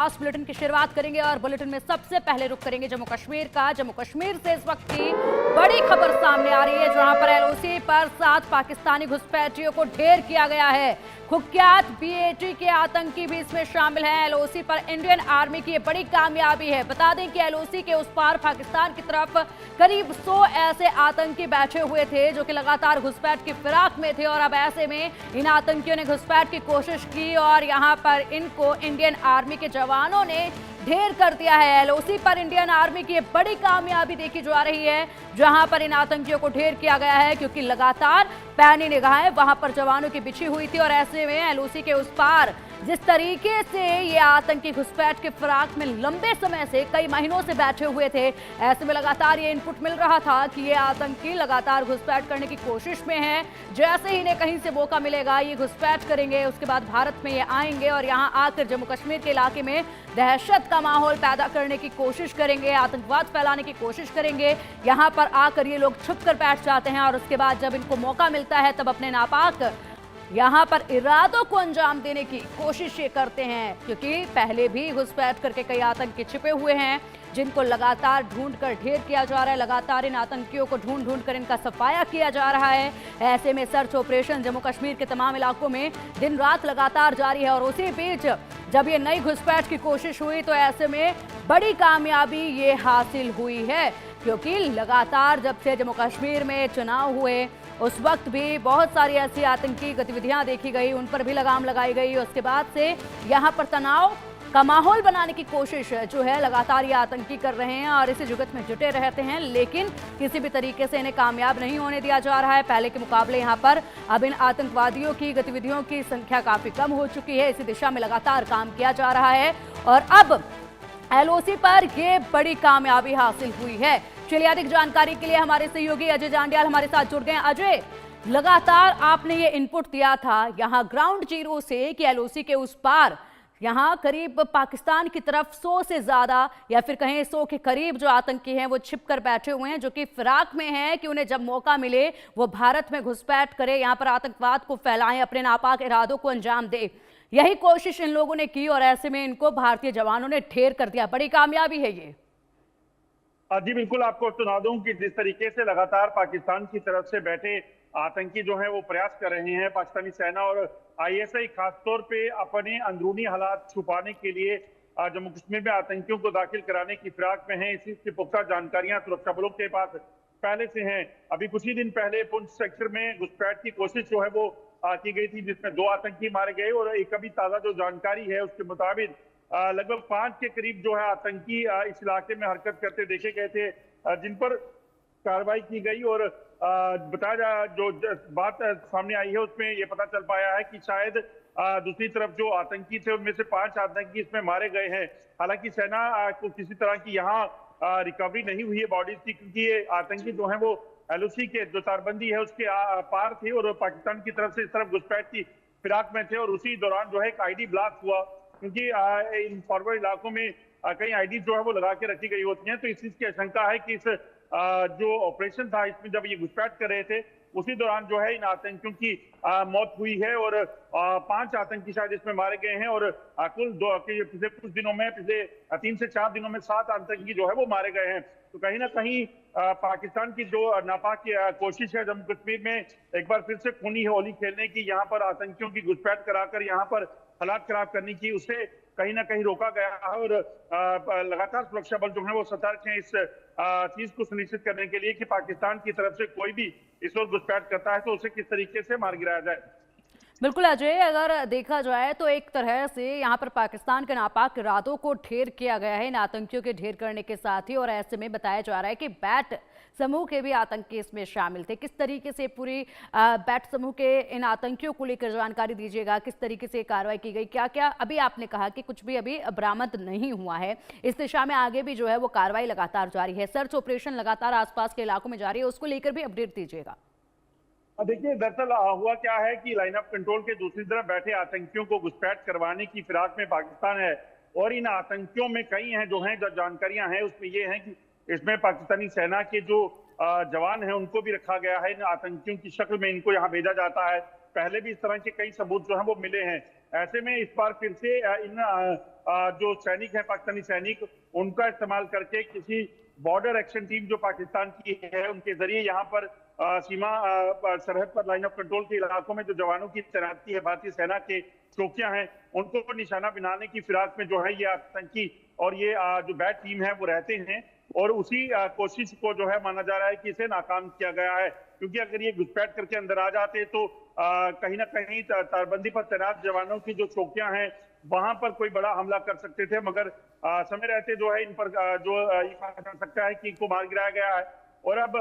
आज बुलेटिन की शुरुआत करेंगे और बुलेटिन में सबसे पहले रुख करेंगे जम्मू कश्मीर का। जम्मू कश्मीर से इस वक्त की बड़ी खबर सामने आ रही है, जहां पर एलओसी पर 7 पाकिस्तानी घुसपैठियों को ढेर किया गया है। कुख्यात बीएटी के आतंकी भी इसमें शामिल हैं। एलओसी पर इंडियन आर्मी की ये बड़ी कामयाबी है। बता दें कि एलओसी के उस पार पाकिस्तान की तरफ करीब 100 ऐसे आतंकी बैठे हुए थे जो कि लगातार घुसपैठ की फिराक में थे, और अब ऐसे में इन आतंकियों ने घुसपैठ की कोशिश की और यहां पर इनको इंडियन आर्मी के जवानों ने ढेर कर दिया है। एलओसी पर इंडियन आर्मी की बड़ी कामयाबी देखी जा रही है, जहां पर इन आतंकियों को ढेर किया गया है, क्योंकि लगातार पैनी निगाहें वहां पर जवानों की बिछी हुई थी। और ऐसे में एलओसी के उस पार जिस तरीके से ये आतंकी घुसपैठ के फिराक में लंबे समय से कई महीनों से बैठे हुए थे, ऐसे में लगातार ये इनपुट मिल रहा था कि ये आतंकी लगातार घुसपैठ करने की कोशिश में हैं। जैसे ही इन्हें कहीं से मौका मिलेगा ये घुसपैठ करेंगे, उसके बाद भारत में ये आएंगे और यहाँ आकर जम्मू कश्मीर के इलाके में दहशत का माहौल पैदा करने की कोशिश करेंगे, आतंकवाद फैलाने की कोशिश करेंगे। यहाँ पर आकर ये लोग छुप कर बैठ जाते हैं और उसके बाद जब इनको मौका मिलता है तब अपने नापाक यहाँ पर इरादों को अंजाम देने की कोशिश ये करते हैं, क्योंकि पहले भी घुसपैठ करके कई आतंकी छिपे हुए हैं जिनको लगातार ढूंढ कर ढेर किया जा रहा है। लगातार इन आतंकियों को ढूंढ ढूंढ कर इनका सफाया किया जा रहा है। ऐसे में सर्च ऑपरेशन जम्मू कश्मीर के तमाम इलाकों में दिन रात लगातार जारी है। और उसी बीच जब ये नई घुसपैठ की कोशिश हुई तो ऐसे में बड़ी कामयाबी ये हासिल हुई है, क्योंकि लगातार जब से जम्मू कश्मीर में चुनाव हुए उस वक्त भी बहुत सारी ऐसी आतंकी गतिविधियां देखी गई, उन पर भी लगाम लगाई गई। उसके बाद से यहाँ पर तनाव का माहौल बनाने की कोशिश जो है लगातार ये आतंकी कर रहे हैं और इसी जुगत में जुटे रहते हैं, लेकिन किसी भी तरीके से इन्हें कामयाब नहीं होने दिया जा रहा है। पहले के मुकाबले यहाँ पर अब इन आतंकवादियों की गतिविधियों की संख्या काफी कम हो चुकी है। इसी दिशा में लगातार काम किया जा रहा है और अब एलओसी पर ये बड़ी कामयाबी हासिल हुई है। चलिए अधिक जानकारी के लिए हमारे सहयोगी अजय जांडियाल हमारे साथ जुड़ गए हैं। अजय, लगातार आपने ये इनपुट दिया था यहाँ ग्राउंड जीरो से कि एलओसी के उस पार यहाँ करीब पाकिस्तान की तरफ 100 से ज्यादा या फिर कहें 100 के करीब जो आतंकी हैं वो छिप कर बैठे हुए हैं, जो कि फिराक में हैं कि उन्हें जब मौका मिले वो भारत में घुसपैठ करे, यहाँ पर आतंकवाद को फैलाएं, अपने नापाक इरादों को अंजाम दे। यही कोशिश इन लोगों ने की और ऐसे में इनको भारतीय जवानों ने ढेर कर दिया। बड़ी कामयाबी है ये। जी बिल्कुल, आपको सुना दूं कि जिस तरीके से लगातार पाकिस्तान की तरफ से बैठे आतंकी जो है वो प्रयास कर रहे हैं, पाकिस्तानी सेना और आईएसआई खासतौर पे अपने अंदरूनी हालात छुपाने के लिए जम्मू कश्मीर में आतंकियों को दाखिल कराने की फिराक में है। इसी की पुख्ता जानकारियां सुरक्षा बलों के पास पहले से हैं। अभी कुछ ही दिन पहले पुंछ सेक्टर में घुसपैठ की कोशिश जो है वो की गई थी, जिसमें 2 आतंकी मारे गए और एक अभी ताजा जो जानकारी है उसके मुताबिक लगभग 5 के करीब जो है आतंकी इस इलाके में हरकत करते देखे गए थे, जिन पर कार्रवाई की गई। और बताया जा जो बात सामने आई है उसमें ये पता चल पाया है कि शायद दूसरी तरफ जो आतंकी थे उनमें से 5 आतंकी इसमें मारे गए हैं। हालांकि सेना को किसी तरह की यहाँ रिकवरी नहीं हुई है बॉडीज की, क्योंकि ये आतंकी जो है वो एलओसी के जो तारबंदी है उसके पार थे और पाकिस्तान की तरफ से इस तरफ घुसपैठ की फिराक में थे। और उसी दौरान जो है एक आईडी ब्लास्ट हुआ, क्योंकि इन फॉरवर्ड इलाकों में कई आईडी जो है वो लगा के रखी गई होती हैं। तो इस चीज की आशंका है कि इस जो ऑपरेशन था इसमें जब ये घुसपैठ कर रहे थे उसी दौरान जो है इन आतंकियों की मौत हुई है और 5 आतंकी शायद इसमें मारे गए हैं। और कुल पिछले कुछ दिनों में, पिछले 3 से 4 दिनों में 7 आतंकी जो है वो मारे गए हैं। तो कहीं ना कहीं पाकिस्तान की जो नापाक कोशिश है जम्मू कश्मीर में एक बार फिर से खूनी होली खेलने की, यहाँ पर आतंकियों की घुसपैठ कराकर यहाँ पर हालात खराब करने की, उसे कहीं ना कहीं रोका गया है। और लगातार सुरक्षा बल जो है वो सतर्क हैं इस चीज को सुनिश्चित करने के लिए कि पाकिस्तान की तरफ से कोई भी इस वक्त घुसपैठ करता है तो उसे किस तरीके से मार गिराया जाए। बिल्कुल अजय, अगर देखा जाए तो एक तरह से यहाँ पर पाकिस्तान के नापाक इरादों को ढेर किया गया है इन आतंकियों के ढेर करने के साथ ही, और ऐसे में बताया जा रहा है कि बैट समूह के भी आतंकी इसमें शामिल थे। किस तरीके से पूरी बैट समूह के इन आतंकियों को लेकर जानकारी दीजिएगा, किस तरीके से कार्रवाई की गई, क्या क्या? अभी आपने कहा कि कुछ भी अभी बरामद नहीं हुआ है, इस दिशा में आगे भी जो है वो कार्रवाई लगातार जारी है, सर्च ऑपरेशन लगातार आसपास के इलाकों में जारी है, उसको लेकर भी अपडेट दीजिएगा। देखिए, दरअसल हुआ क्या है कि लाइन ऑफ कंट्रोल के दूसरी तरफ बैठे आतंकियों को घुसपैठ करवाने की फिराक में पाकिस्तान है और इन आतंकियों में कई हैं जो जानकारियां हैं उसमें ये हैं कि इसमें पाकिस्तानी सेना के जो जवान हैं उनको भी रखा गया है। इन आतंकियों की शक्ल में इनको यहाँ भेजा जाता है। पहले भी इस तरह के कई सबूत जो हैं वो मिले हैं। ऐसे में इस बार फिर से इन जो सैनिक हैं, पाकिस्तानी सैनिक, उनका इस्तेमाल करके किसी बॉर्डर एक्शन टीम जो पाकिस्तान की है उनके जरिए यहाँ पर सीमा सरहद पर लाइन ऑफ कंट्रोल के इलाकों में जो जवानों की तैनाती है, भारतीय सेना के चौकियां हैं, उनको निशाना बनाने की फिराक में जो है ये आतंकी और ये जो बैट टीम है वो रहते हैं। और उसी कोशिश को जो है माना जा रहा है कि इसे नाकाम किया गया है, क्योंकि अगर ये घुसपैठ करके अंदर आ जाते तो कहीं ना कहीं तारबंदी पर तैनात जवानों की जो चौकियां हैं वहां पर कोई बड़ा हमला कर सकते थे, मगर समय रहते जो है इन पर जो ये कहा जा सकता है कि इनको मार गिराया गया है। और अब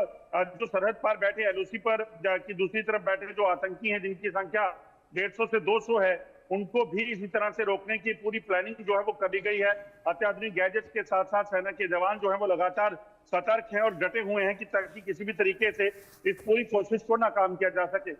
जो सरहद पार बैठे एलओसी पर की दूसरी तरफ बैठे जो आतंकी हैं, जिनकी संख्या 150 से 200 है, उनको भी इसी तरह से रोकने की पूरी प्लानिंग जो है वो करी गई है। अत्याधुनिक गैजेट्स के साथ साथ सेना के जवान जो है वो लगातार सतर्क हैं और डटे हुए हैं कि ताकि किसी भी तरीके से इस पूरी कोशिश को नाकाम किया जा सके।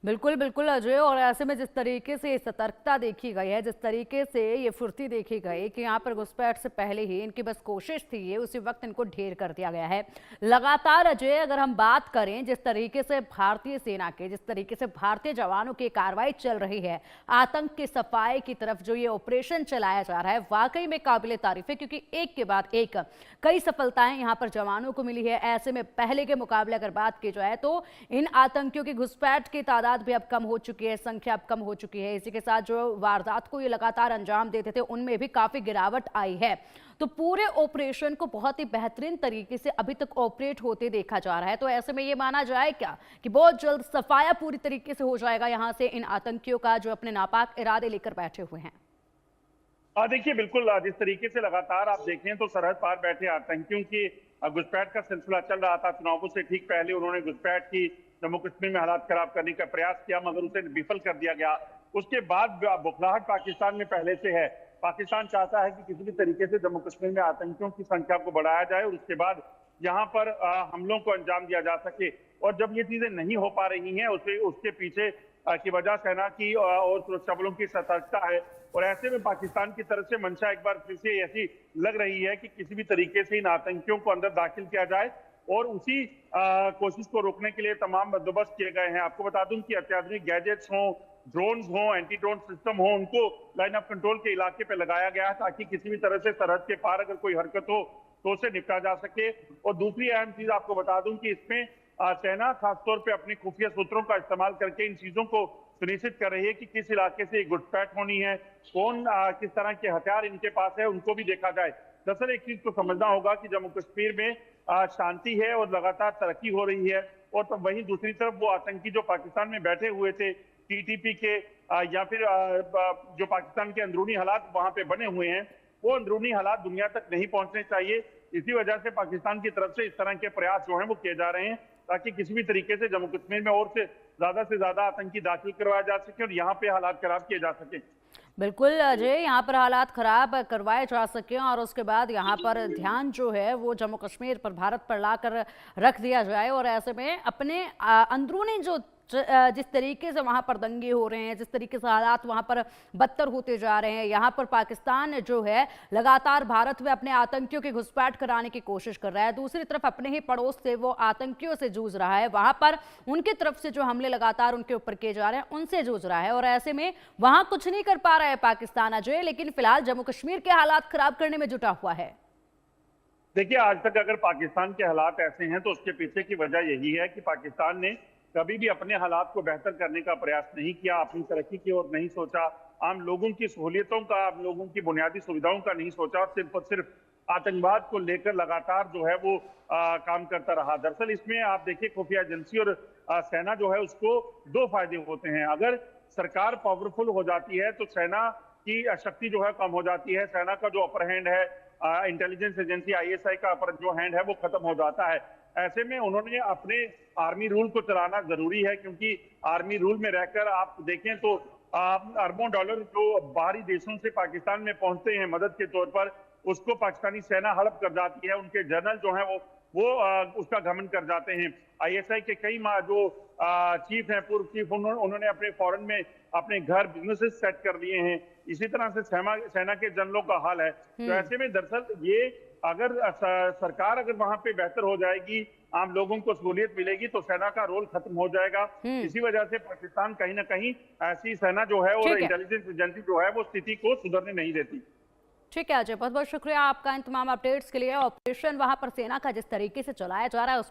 बिल्कुल बिल्कुल अजय, और ऐसे में जिस तरीके से सतर्कता देखी गई है, जिस तरीके से ये फुर्ती देखी गई कि यहाँ पर घुसपैठ से पहले ही इनकी बस कोशिश थी ये, उसी वक्त इनको ढेर कर दिया गया है। लगातार अजय अगर हम बात करें जिस तरीके से भारतीय सेना के, जिस तरीके से भारतीय जवानों की कार्रवाई चल रही है आतंक की सफाई की तरफ, जो ये ऑपरेशन चलाया जा रहा है वाकई में काबिले तारीफ है, क्योंकि एक के बाद एक कई सफलताएं यहाँ पर जवानों को मिली है। ऐसे में पहले के मुकाबले अगर बात की जाए तो इन आतंकियों की घुसपैठ की तादाद भी अब कम हो चुकी है, संख्या अब कम हो चुकी है। इसी के साथ जो वारदात को ये लगातार अंजाम देते थे उनमें भी काफी गिरावट आई है। तो पूरे ऑपरेशन को बहुत ही बेहतरीन तरीके से अभी तक ऑपरेट होते देखा जा रहा है। तो ऐसे में ये माना जाए क्या कि बहुत जल्द सफाया पूरी तरीके से हो जाएगा यहां से इन आतंकियों का जो अपने नापाक इरादे लेकर बैठे हुए हैं? देखिए बिल्कुल, जिस तरीके से लगातार आप देखें तो सरहद पार बैठे आतंकियों की घुसपैठ का सिलसिला चल रहा था। चुनावों से ठीक पहले उन्होंने घुसपैठ की, जम्मू कश्मीर में हालात खराब करने का प्रयास किया, मगर उसे विफल कर दिया गया। उसके बाद बौखलाहट पाकिस्तान में पहले से है। पाकिस्तान चाहता है कि किसी भी तरीके से जम्मू कश्मीर में आतंकियों की संख्या को बढ़ाया जाए और उसके बाद यहाँ पर हमलों को अंजाम दिया जा सके। और जब ये चीजें नहीं हो पा रही हैं उसके पीछे की वजह सेना की और सुरक्षा बलों की सतर्कता है। और ऐसे में पाकिस्तान की तरफ से मंशा एक बार फिर से ऐसी लग रही है कि किसी भी तरीके से इन आतंकियों को अंदर दाखिल किया जाए और उसी कोशिश को रोकने के लिए तमाम बंदोबस्त किए गए हैं। आपको बता दूं कि अत्याधुनिक गैजेट्स हों, ड्रोन्स हों, एंटी ड्रोन सिस्टम हो, उनको लाइन ऑफ कंट्रोल के इलाके पे लगाया गया है ताकि किसी भी तरह से सरहद के पार अगर कोई हरकत हो तो उसे निपटा जा सके। और दूसरी अहम चीज आपको बता दूं कि इसमें सेना खासतौर पे अपने खुफिया सूत्रों का इस्तेमाल करके इन चीजों को सुनिश्चित कर रही है कि किस इलाके से घुसपैठ होनी है, कौन किस तरह के हथियार इनके पास है, उनको भी देखा जाए। दरअसल एक चीज को समझना होगा कि जम्मू कश्मीर में शांति है और लगातार तरक्की हो रही है, और तो वहीं दूसरी तरफ वो आतंकी जो पाकिस्तान में बैठे हुए थे टीटीपी के या फिर जो पाकिस्तान के अंदरूनी हालात वहां पे बने हुए हैं, वो अंदरूनी हालात दुनिया तक नहीं पहुंचने चाहिए। इसी वजह से पाकिस्तान की तरफ से इस तरह के प्रयास जो हैं वो किए जा रहे हैं ताकि किसी भी तरीके से जम्मू कश्मीर में और से ज्यादा आतंकी दाखिल करवाया जा सके और यहाँ पे हालात खराब किए जा सके। बिल्कुल अजय, यहाँ पर हालात खराब करवाए जा सके और उसके बाद यहाँ पर ध्यान जो है वो जम्मू कश्मीर पर, भारत पर लाकर रख दिया जाए। और ऐसे में अपने अंदरूनी जो जिस तरीके से वहाँ पर दंगे हो रहे हैं, जिस तरीके से हालात वहाँ पर बदतर होते जा रहे हैं, यहाँ पर पाकिस्तान जो है लगातार भारत में अपने आतंकियों की घुसपैठ कराने की कोशिश कर रहा है, दूसरी तरफ अपने ही पड़ोस से वो आतंकियों से जूझ रहा है, वहाँ पर उनकी तरफ से जो हमले लगातार उनके ऊपर किए जा रहे हैं उनसे जूझ रहा है। और ऐसे में वहाँ कुछ नहीं कर पा रहा है पाकिस्तान अजय, लेकिन फिलहाल जम्मू कश्मीर के हालात खराब करने में जुटा हुआ है। देखिए, आज तक अगर पाकिस्तान के हालात ऐसे हैं तो उसके पीछे की वजह यही है कि पाकिस्तान ने कभी भी अपने हालात को बेहतर करने का प्रयास नहीं किया, अपनी तरक्की की ओर नहीं सोचा, आम लोगों की सहूलियतों का, आम लोगों की बुनियादी सुविधाओं का नहीं सोचा, और सिर्फ आतंकवाद को लेकर लगातार जो है वो काम करता रहा। दरअसल इसमें आप देखिए खुफिया एजेंसी और सेना जो है उसको दो फायदे होते हैं। अगर सरकार पावरफुल हो जाती है तो सेना की शक्ति जो है कम हो जाती है, सेना का जो अपर हैंड है, इंटेलिजेंस एजेंसी ISI का अपर जो हैंड है वो खत्म हो जाता है। ऐसे में उन्होंने अपने आर्मी रूल को चलाना जरूरी है, क्योंकि आर्मी रूल में रहकर आप देखें तो अरबों डॉलर जो बाहरी देशों से पाकिस्तान में पहुंचते हैं मदद के तौर पर, उसको पाकिस्तानी सेना हड़प कर जाती है। उनके जनरल जो हैं वो उसका घमंड कर जाते हैं। ISI के कई जो चीफ हैं, पूर्व चीफ, उन्होंने अपने फॉरेन में अपने घर बिजनेसेस सेट कर लिए हैं। इसी तरह से सेना के जनरलों का हाल है। तो ऐसे में दरअसल ये अगर सरकार अगर वहां पे बेहतर हो जाएगी, आम लोगों को सहूलियत मिलेगी, तो सेना का रोल खत्म हो जाएगा। इसी वजह से पाकिस्तान कहीं ना कहीं ऐसी सेना जो है और ठीक है। इंटेलिजेंस एजेंसी जो है वो स्थिति को सुधरने नहीं देती। ठीक है अजय, बहुत बहुत शुक्रिया आपका इन तमाम अपडेट्स के लिए। ऑपरेशन वहां पर सेना का जिस तरीके से चलाया जा रहा है उस पर